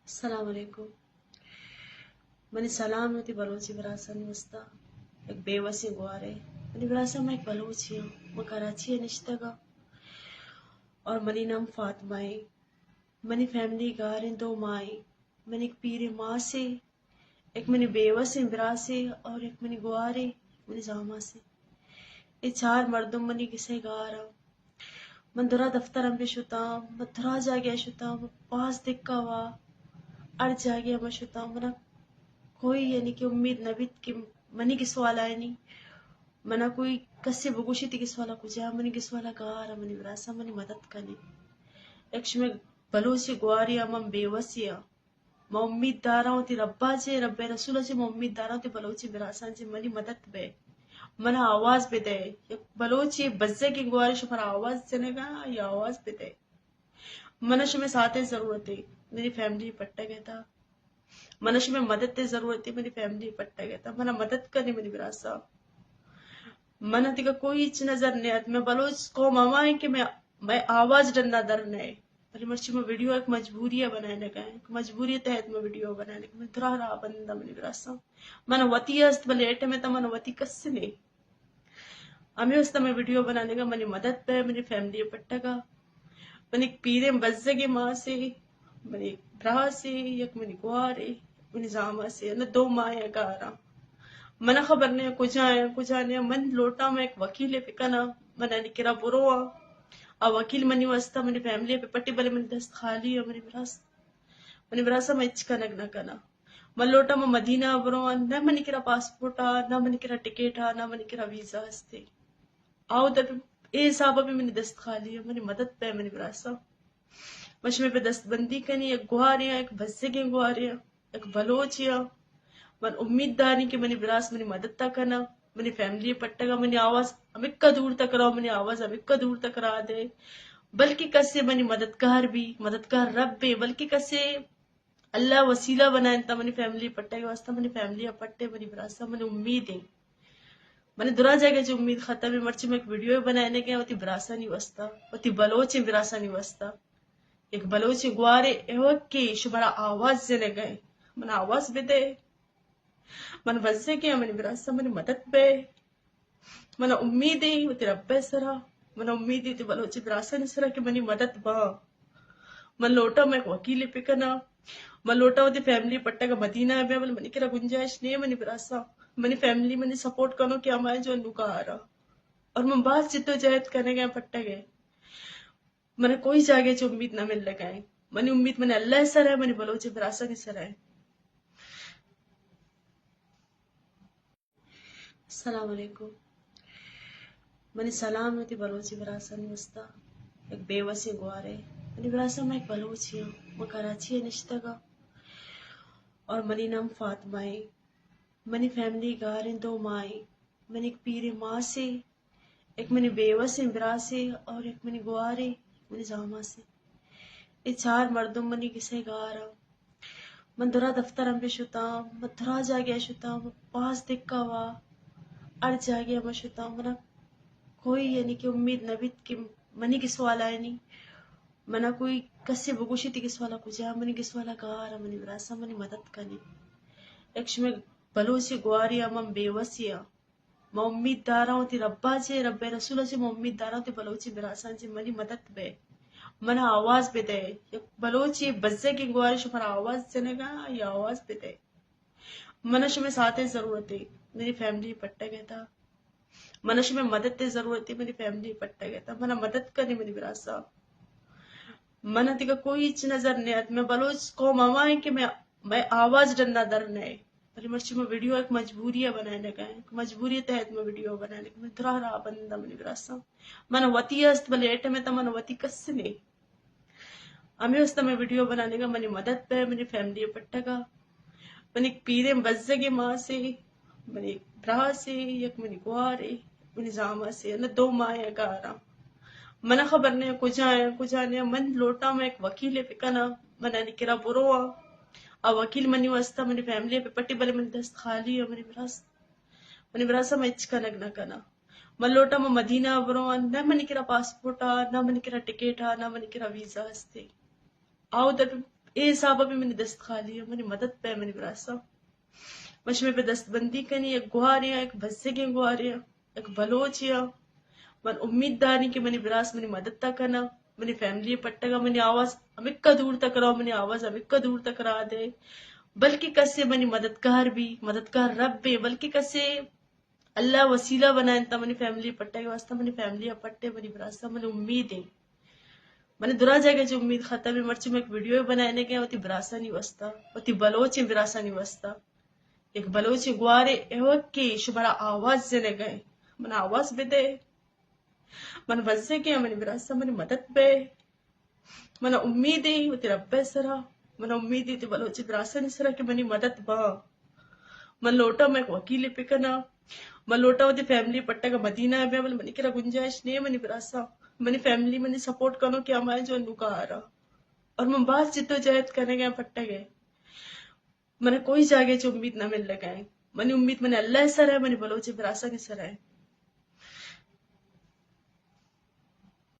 السلام علیکم. Mani salamati Balochi Barasan Musta, like Bewasi Guare. Mani Brasa Mike Balochi, Makarachi and Ishtaga, or Maninam Fatmai, Mani family gar in Do Mai, Mani Piri Masi, Ek Mani Bewasi Brasi, or Ek Mani Guare, Mani Zamasi. It's hard Mardum Mani Kisegara. Mandura Daftaram Bishutam, Mathraja Gashutam, Pas Dikava, Arja Gamashutam, Mana कोई यानी कि उम्मीद नबीत कि money किस वाला है नहीं मना कोई कस्य बगुशी ती किस वाला कुछ है मनी किस वाला कार मनी विरासा मनी मदद करने एकश में बलोची गुआरिया मम बेवसिया मैं उम्मीद दारा हूँ ती रब्बा जे रब्बे रसूल जे मैं उम्मीद दारा हूँ ती बलोची विरासा जे मनी मदद बे मना आवाज पे दे बलोची बज्जे की गुआरी शुपर आवाज जनेगा या आवाज पे दे मना शुमे साथे जरूरत है मेरी फैमिली पट्टा कहता मनश में मदद ते जरूरत थी मेरी फैमिली पट्टा गया था मना मदद करनी मेरी विरासा मना तिका कोई च नजर नहीं आती मैं बलोच को मामा है कि मैं आवाज डरना डर नहीं पहले मर्ची में वीडियो एक मजबूरी है बनाने का एक मजबूरी तहत में वीडियो बनाने का मैं थोड़ा रहा बंदा मेरी विरासा मना वती अस्त भले एटे में तो मना वती कस्से नहीं हमें उस समय वीडियो बनाने का मनी मदद पे मेरी फैमिली पट्टा का मनी पीरे बज्जे की माँ से मनी ब्रा से यक मनी गुआरे मनी जामा से न दो माए गारा मना खबर ने कुछ आने मन लोटा में एक वकील है पिकना मना निकरा बुरोआ आ वकील मनी वस्ता मनी फैमिली पे पट्टी बले मनी दस्त खाली है मनी विरासा में इचका नगना कना मन लोटा में मदीना बुरोआ न मनी किरा पासपोर्ट न मनी किरा टिकट न मनी किरा वीजा हस्ते आओ तब ए साहब भी मैंने दस्त खाली है मेरी मदद पे मेरी विरासा मशमे पे दस्तबंदी करनी एक गुहारिया एक भस्से की गुहारिया एक बलोचिया मन उम्मीददारी कि मनी विरास मनी मदद तक करना मनी फैमिली पट्टा का मनी आवाज अमिक्का दूर तक रहो मनी आवाज अमिक्का दूर तक रहा दे बल्कि कसे मनी मददगार रब भी बल्कि कसे अल्लाह वसीला बनाए ता मनी फैमिली पट्टा के वास्ता मनी फैमिली पट्टे मनी विरासा मनी उम्मीद है मैंने दुरा जाएगा जो उम्मीद खत्म है मर्ची में एक वीडियो बनाने के होती ब्रासा नहीं वस्ता होती बलोच ब्रासा नहीं वस्ता एक बलोच गुआरे एवं के शुभरा आवाज जने गए मन आवाज भी दे मन वज्जे के मन ब्रासा मन मदद पे मन उम्मीद है वो तेरा रब्बे सरा मन उम्मीद है बलोच ब्रासा नहीं सरा कि मनी मदद बा मन लोटा में एक वकील पिकना मन लोटा होती फैमिली पट्टा का मदीना है मनी किरा गुंजाइश नहीं मनी ब्रासा मनी फैमिली मनी सपोर्ट करो कि हमारे जो नुका आ रहा और मैं बात जिद्दोजहद करने गए पट्टा गए मैंने कोई जागे जो उम्मीद ना मिल लगा है मनी उम्मीद मैंने अल्लाह सर है मनी बलोच ब्रासा नहीं सर है. अस्सलाम वालेकुम. मनी सलामती बलोची ब्रासा मुस्ता एक बेवसी गुआरे मनी ब्रासा मैं एक बलोची हूँ मैं कराची निश्तगा और मनी नाम फातमाई मनी फैमिली गार इन दो माई मनी एक पीरे माँ से एक मनी बेवसी ब्रासे और एक मनी गुआरे मनी जामा से ये चार मर्दुम मनी किसे गारा मंदुरा दफ्तर हम शुताम मथुरा जा गया शुताम पास दिक्का वा अड़ जा गया मैं शुताम मना कोई यानी कि उम्मीद नबीत कि मनी किस वाला है नहीं मना कोई कस्य बगुशी ती किस वाला कुछ है मनी किस वाला गारा मनी विरासा मनी मदद करने एकश में बलोची गुआरिया मम बेवसिया मैं उम्मीद दारा हूँ ती रब्बा जे रब्बे रसूल जे मैं उम्मीद दारा हूँ ती बलोची विरासा जे मनी मदद बे मना आवाज पे दे बलोची बज्जे की गुआरी शुपर आवाज जनेगा या आवाज पे दे मनश में साथे जरूरत है मेरी फैमिली पट्टा गया था मनश में मदद ते जरूरत है मेरी फैमिली पट्टा गया था मना मदद करनी मेरी विरासा मना तिका कोई च नजर नहीं आती मैं बलोच को मामा है कि मैं आवाज डरना डर नहीं पहले मर्ची में वीडियो एक मजबूरी है बनाने का एक मजबूरी तहत में वीडियो बनाने का मैं थोड़ा रहा बंदा मेरी विरासा मना वती अस्त भले एटे में तो मना वती कस्से नहीं हमें उस समय वीडियो बनाने का मनी मदद पे मेरी फैमिली पट्टा का मनी पीरे बज्जे की माँ से मनी ब्रा से यक मनी गुआरे मनी जामा से न दो माए गारा मना खबर ने कुछ आने मन लोटा में एक वकील है पिकना मना निकरा बुरोआ आ वकील मनी वस्ता मनी फैमिली पे पट्टी बले मनी दस्त खाली है मनी विरासा में इचका नगना कना मन लोटा में मदीना बुरोआ न मनी किरा पासपोर्ट न मनी किरा टिकट न मनी किरा वीजा हस्ते आओ तब اے صاحب ابھی منی دست خالی ہے منی مدد پہ منی براسا مش میں پہ دست بندی کنی ایک گواریا ایک بزگی گواریا ایک بلوچیا من امید داری کہ منی براس منی مدد تا کنا منی فیملی پٹگا منی آواز ہمکا دور تک رہا منی آواز ہمکا دور تک رہا دے بلکہ کسے منی مددگار بھی مددگار رب بھی بلکہ کسے اللہ وسیلہ بنائیں تا منی فیملی پٹے کے واسطہ منی فیملی پٹے منی براسا منی امید ہے منی درا جائے گا جو امید ختم ہے مرچی میں ایک ویڈیو بنانے گیا ہوتی براسا نہیں وستا ہوتی بلوچ براسا نہیں وستا ایک بلوچ گوارے اوکے شمارا آواز جنے گئے من آواز بھی دے من بزے کیا منی براسا منی مدد پہ من امید ہے ہوتی رب سرا من امید ہے بلوچ براسا نہیں سرا کہ منی مدد با من لوٹا میں ایک وکیل پکنا من لوٹا ہوتی فیملی پٹا کا مدینہ ہے منی کرا گنجائش نہیں ہے منی براسا منی فیملی منی سپورٹ کرو کہ ہمارے جو نکا آ رہا اور من بعض جدو جہد کرنے گئے پٹے گئے منہ کوئی جاگے جو امید نہ مل لگائے منی امید منی اللہ سر ہے منی بلوچ براسا نہیں سر ہے